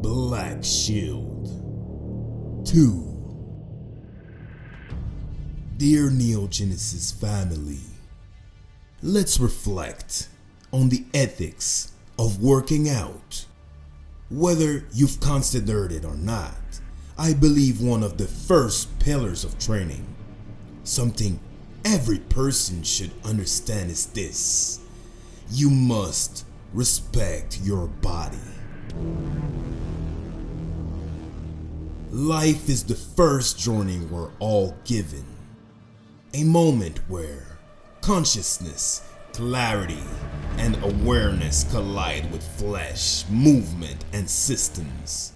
Black Shield. 2. Dear NEOGENESIS family, let's reflect on the ethics of working out. Whether you've considered it or not, I believe one of the first pillars of training, something every person should understand, is this: you must respect your body. Life is the first journey we're all given, a moment where consciousness, clarity, and awareness collide with flesh, movement, and systems,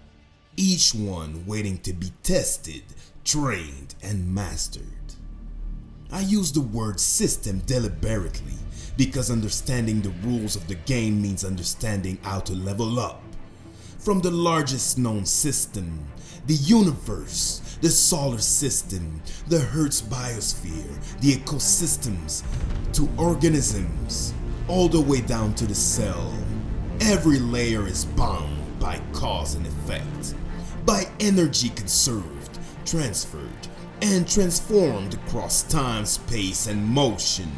each one waiting to be tested, trained, and mastered. I use the word system deliberately because understanding the rules of the game means understanding how to level up. From the largest known system, the universe, the solar system, the Earth's biosphere, the ecosystems, to organisms, all the way down to the cell, every layer is bound by cause and effect, by energy conserved, transferred, and transformed across time, space, and motion.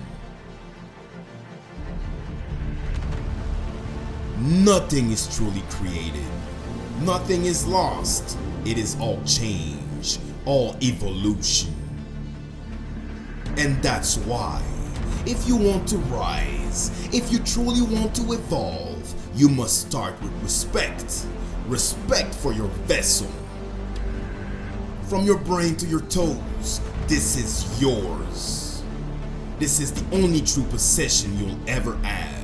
Nothing is truly created. Nothing is lost. It is all change, all evolution. And that's why, if you want to rise, if you truly want to evolve, you must start with respect. Respect for your vessel. From your brain to your toes, this is yours. This is the only true possession you'll ever have.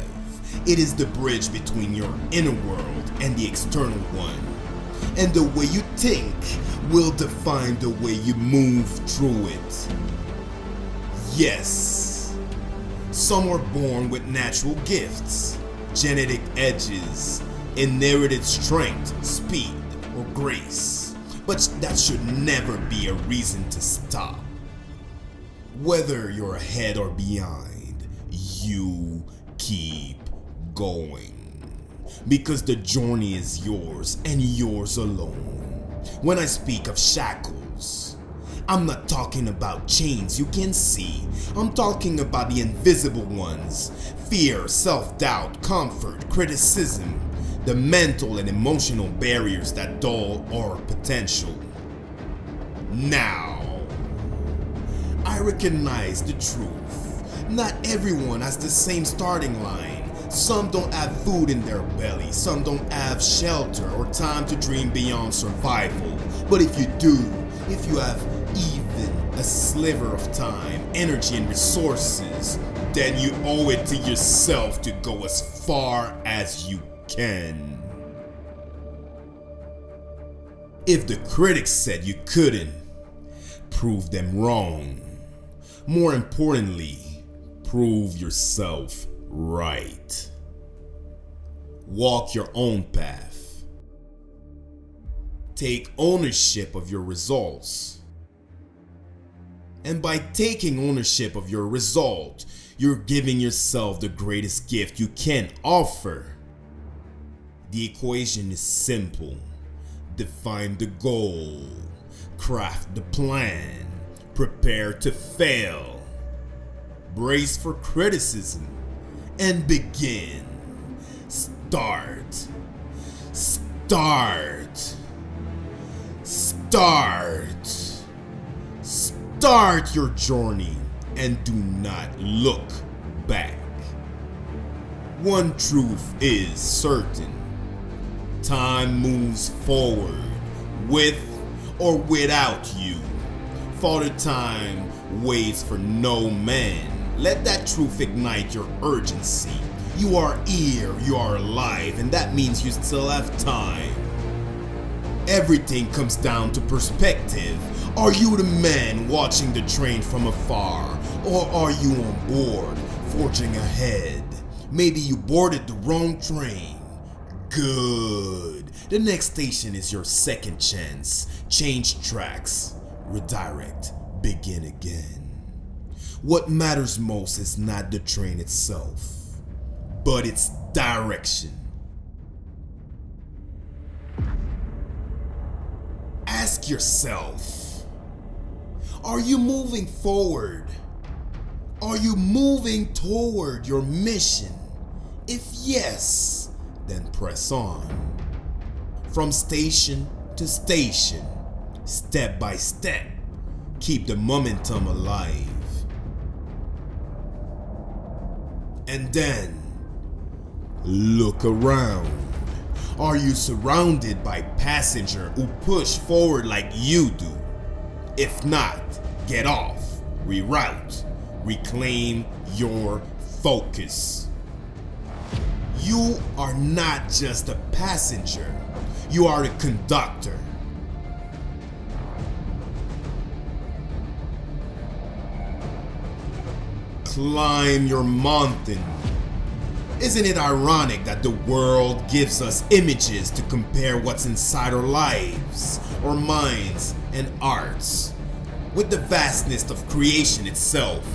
It is the bridge between your inner world and the external one. And the way you think will define the way you move through it. Yes, some are born with natural gifts, genetic edges, inherited strength, speed, or grace. But that should never be a reason to stop. Whether you're ahead or behind, you keep going. Because the journey is yours and yours alone. When I speak of shackles, I'm not talking about chains you can see. I'm talking about the invisible ones: fear, self-doubt, comfort, criticism, the mental and emotional barriers that dull our potential. Now, I recognize the truth. Not everyone has the same starting line. Some don't have food in their belly, some don't have shelter or time to dream beyond survival. But if you do, if you have even a sliver of time, energy, and resources, then you owe it to yourself to go as far as you can. If the critics said you couldn't, prove them wrong. More importantly, prove yourself right. Walk your own path. Take ownership of your results. And by taking ownership of your result, you're giving yourself the greatest gift you can offer. The equation is simple. Define the goal. Craft the plan. Prepare to fail. Brace for criticism. And begin. Start. Start. Start. Start your journey and do not look back. One truth is certain. Time moves forward, with or without you. Father Time waits for no man. Let that truth ignite your urgency. You are here, you are alive, and that means you still have time. Everything comes down to perspective. Are you the man watching the train from afar, or are you on board, forging ahead? Maybe you boarded the wrong train. Good. The next station is your second chance. Change tracks. Redirect. Begin again. What matters most is not the train itself, but its direction. Ask yourself, are you moving forward? Are you moving toward your mission? If yes, then press on. From station to station, step by step, keep the momentum alive. And then, look around. Are you surrounded by passengers who push forward like you do? If not, get off, reroute, reclaim your focus. You are not just a passenger, you are a conductor. Climb your mountain. Isn't it ironic that the world gives us images to compare what's inside our lives, our minds, and arts with the vastness of creation itself?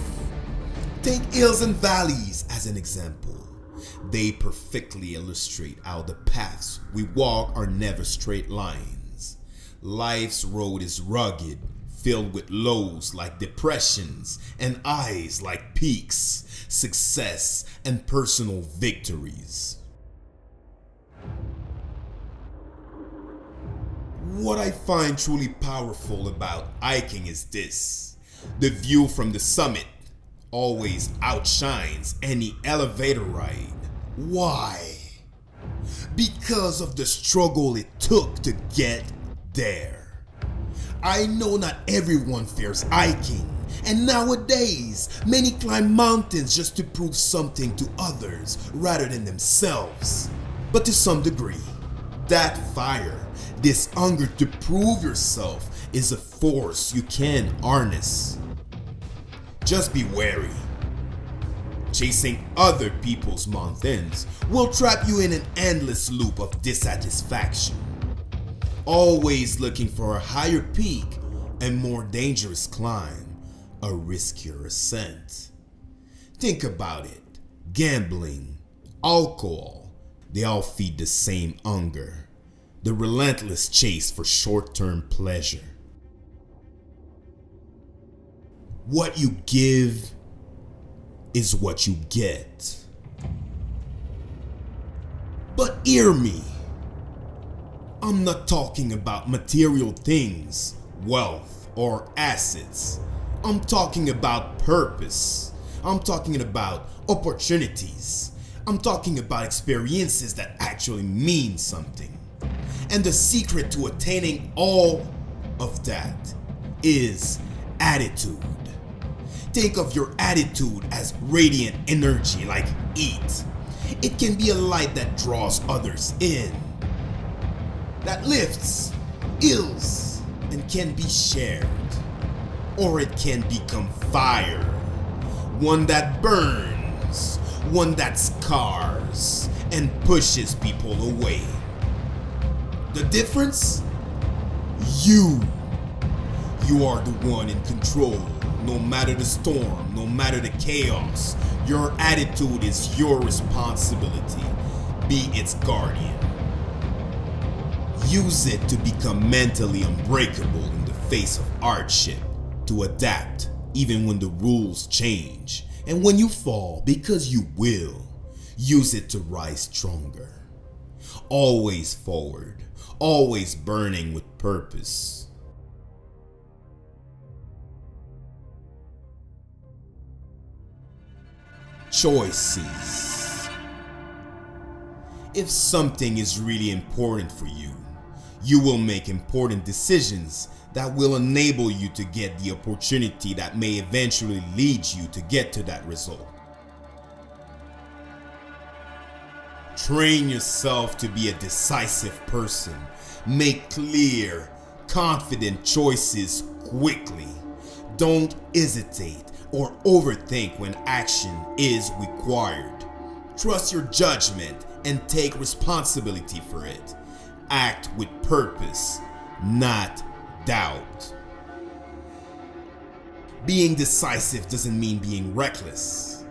Take hills and valleys as an example. They perfectly illustrate how the paths we walk are never straight lines. Life's road is rugged, filled with lows like depressions and highs like peaks, success and personal victories. What I find truly powerful about hiking is this: the view from the summit always outshines any elevator ride. Why? Because of the struggle it took to get there. I know not everyone fears hiking, and nowadays many climb mountains just to prove something to others rather than themselves. But to some degree, that fire, this hunger to prove yourself, is a force you can harness. Just be wary. Chasing other people's mountains will trap you in an endless loop of dissatisfaction. Always looking for a higher peak, a more dangerous climb, a riskier ascent. Think about it. Gambling, alcohol, they all feed the same hunger. The relentless chase for short-term pleasure. What you give is what you get. But hear me. I'm not talking about material things, wealth, or assets. I'm talking about purpose. I'm talking about opportunities. I'm talking about experiences that actually mean something. And the secret to attaining all of that is attitude. Think of your attitude as radiant energy like heat. It can be a light that draws others in, that lifts, heals, and can be shared. Or it can become fire, one that burns, one that scars and pushes people away. The difference? You are the one in control. No matter the storm, no matter the chaos, your attitude is your responsibility. Be its guardian. Use it to become mentally unbreakable in the face of hardship, to adapt even when the rules change. And when you fall, because you will, use it to rise stronger. Always forward, always burning with purpose. Choices. If something is really important for you, you will make important decisions that will enable you to get the opportunity that may eventually lead you to get to that result. Train yourself to be a decisive person. Make clear, confident choices quickly. Don't hesitate or overthink when action is required. Trust your judgment and take responsibility for it. Act with purpose, not doubt. Being decisive doesn't mean being reckless.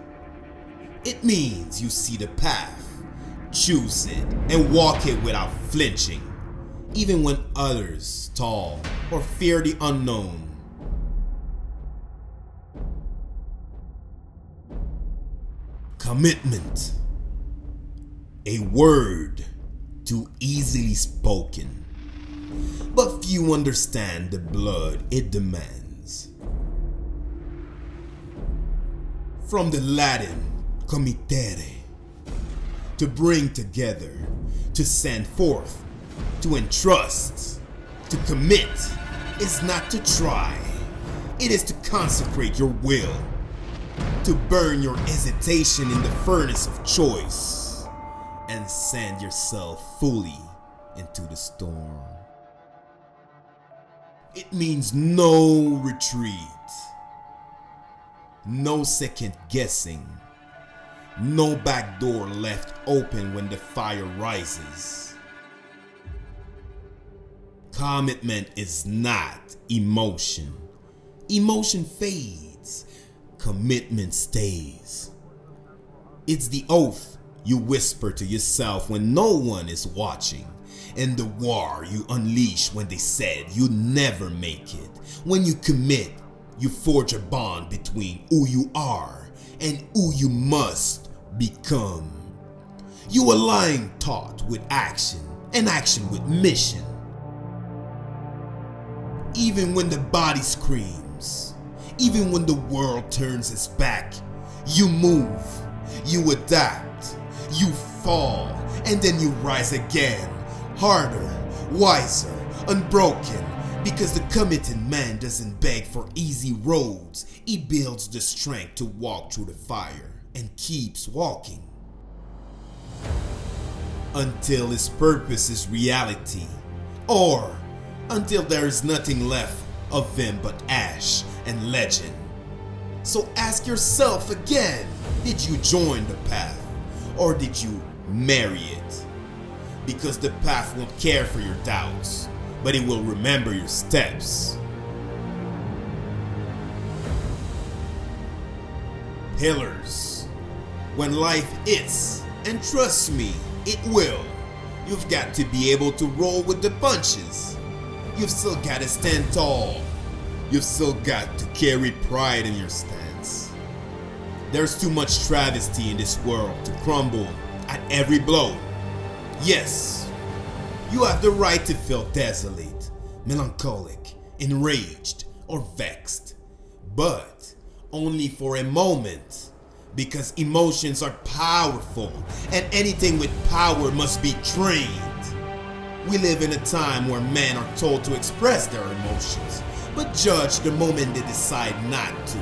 It means you see the path, choose it, and walk it without flinching. even when others stall or fear the unknown. Commitment. A word too easily spoken, but few understand the blood it demands. From the Latin committere, to bring together, to send forth, to entrust. To commit is not to try, it is to consecrate your will, to burn your hesitation in the furnace of choice, and send yourself fully into the storm. It means no retreat, no second guessing, no back door left open when the fire rises. Commitment is not emotion. Emotion fades, commitment stays. It's the oath you whisper to yourself when no one is watching, and the war you unleash when they said you'd never make it. When you commit, you forge a bond between who you are and who you must become. You align thought with action and action with mission. Even when the body screams, even when the world turns its back, you move, you adapt, you fall, and then you rise again, harder, wiser, unbroken, because the committed man doesn't beg for easy roads. He builds the strength to walk through the fire and keeps walking until his purpose is reality, or until there is nothing left of him but ash and legend. So ask yourself again, did you join the path or did you marry it? Because the path won't care for your doubts, but it will remember your steps. Pillars. When life hits, and trust me, it will, you've got to be able to roll with the punches. You've still got to stand tall. You've still got to carry pride in your stance. There's too much travesty in this world to crumble at every blow. Yes, you have the right to feel desolate, melancholic, enraged, or vexed, but only for a moment, because emotions are powerful, and anything with power must be trained. We live in a time where men are told to express their emotions, but judge the moment they decide not to.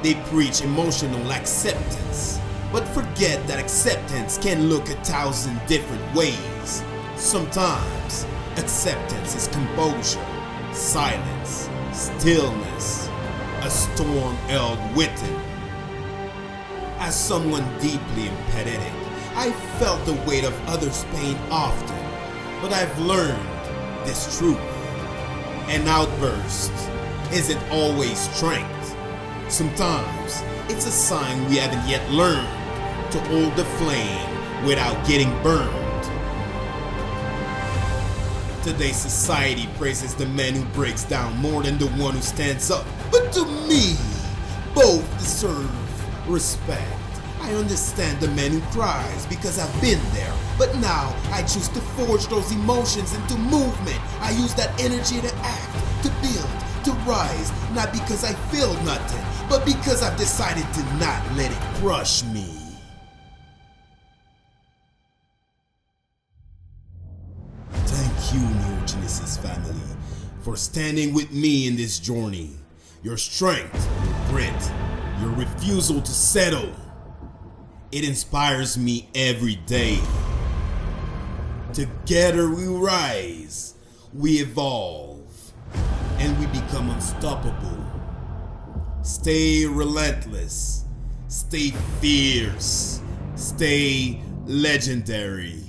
They preach emotional acceptance, but forget that acceptance can look 1,000 different ways. Sometimes, acceptance is composure, silence, stillness, a storm held within. As someone deeply empathetic, I felt the weight of others' pain often. But I've learned this truth. An outburst isn't always strength. Sometimes it's a sign we haven't yet learned to hold the flame without getting burned. Today's society praises the man who breaks down more than the one who stands up. But to me, both deserve respect. I understand the man who cries because I've been there, but now I choose to forge those emotions into movement. I use that energy to act, to build, to rise, not because I feel nothing, but because I've decided to not let it crush me. Thank you, NEOGENESIS family, for standing with me in this journey. Your strength, your grit, your refusal to settle. It inspires me every day. Together we rise, we evolve, and we become unstoppable. Stay relentless, stay fierce, stay legendary.